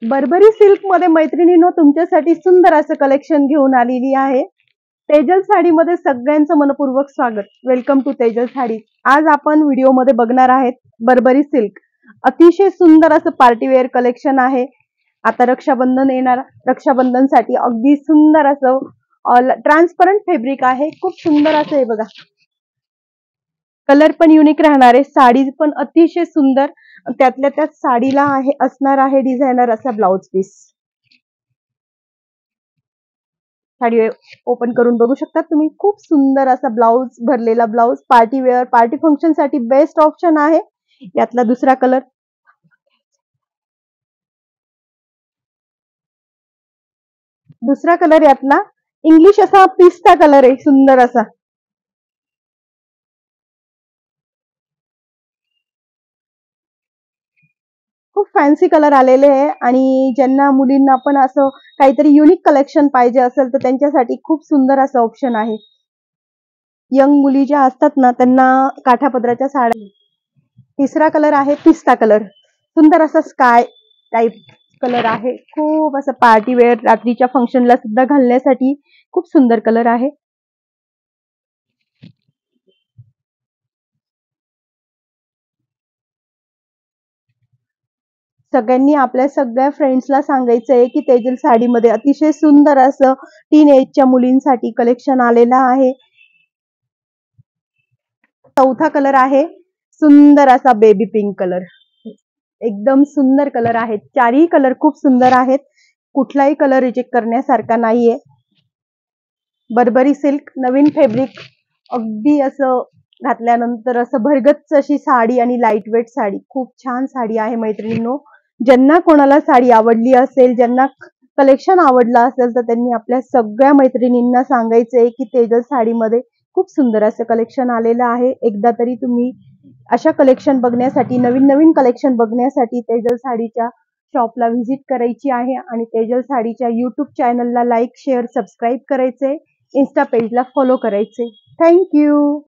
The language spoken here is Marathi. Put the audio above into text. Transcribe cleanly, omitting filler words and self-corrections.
बर्बरी सिल्क मध्ये मैत्रिणींनो तुमच्यासाठी सुंदर असं कलेक्शन घेऊन आलेली आहे। तेजल साडी मध्ये सगळ्यांचं मनपूर्वक स्वागत। Welcome to Tejal Sari. आज आपण व्हिडिओ मध्ये बघणार आहेत बर्बरी सिल्क। अतिशय सुंदर असं पार्टी वेअर कलेक्शन आहे। आता रक्षाबंधन येणार, रक्षाबंधनसाठी अगदी सुंदर असं ट्रान्सपरंट फॅब्रिक आहे। खूप सुंदर असं आहे बघा। कलर पण युनिक राहणार आहे, साडी पण अतिशय सुंदर। त्यातल्या त्यात साडीला असणार आहे डिझायनर असा ब्लाउज पीस। साडी ओपन करून बघू शकता तुम्ही, खूप सुंदर असा ब्लाउज, भरलेला blouse, party wear, party function साठी बेस्ट ऑप्शन आहे। यातला दुसरा कलर, यातला इंग्लिश असा पिस्ता कलर आहे, सुंदर असा। खूप फॅन्सी कलर आलेले आहे आणि ज्यांना मुलींना पण असं काहीतरी युनिक कलेक्शन पाहिजे असेल तर त्यांच्यासाठी खूप सुंदर असं ऑप्शन आहे। यंग मुली ज्या असतात ना त्यांना काठापदराच्या साड्या। तिसरा कलर आहे पिस्ता कलर, सुंदर असा स्काय टाइप कलर आहे। खूप असं पार्टी वेअर, रात्रीच्या फंक्शनला सुद्धा घालण्यासाठी खूप सुंदर कलर आहे। सगळ्यांनी आपल्या सगळ्या फ्रेंड्सला सांगायचं आहे की तेजल साडीमध्ये अतिशय सुंदर असं टीन एजच्या मुलींसाठी कलेक्शन आलेलं आहे। चौथा कलर आहे सुंदर असा बेबी पिंक कलर, एकदम सुंदर कलर आहेत। चारही कलर खूप सुंदर आहेत, कुठलाही कलर रिजेक्ट करण्यासारखा नाहीये। बर्बरी सिल्क नवीन फॅब्रिक, अगदी असं घातल्यानंतर असं भरगच्च अशी साडी आणि लाईट वेट साडी, खूप छान साडी आहे मैत्रिणींनो। ज्यांना कोणाला साडी आवडली असेल, ज्यांना कलेक्शन आवडलं असेल तर त्यांनी आपल्या सगळ्या मैत्रिणींना सांगायचंय की तेजल साडीमध्ये खूप सुंदर असं कलेक्शन आलेलं आहे। एकदा तरी तुम्ही अशा कलेक्शन बघण्यासाठी, नवीन नवीन कलेक्शन बघण्यासाठी तेजल साडीच्या शॉपला व्हिजिट करायची आहे आणि तेजल साडीच्या YouTube चॅनलला लाईक, शेअर, सबस्क्राईब करायचे, इन्स्टा पेजला फॉलो करायचे। थँक्यू।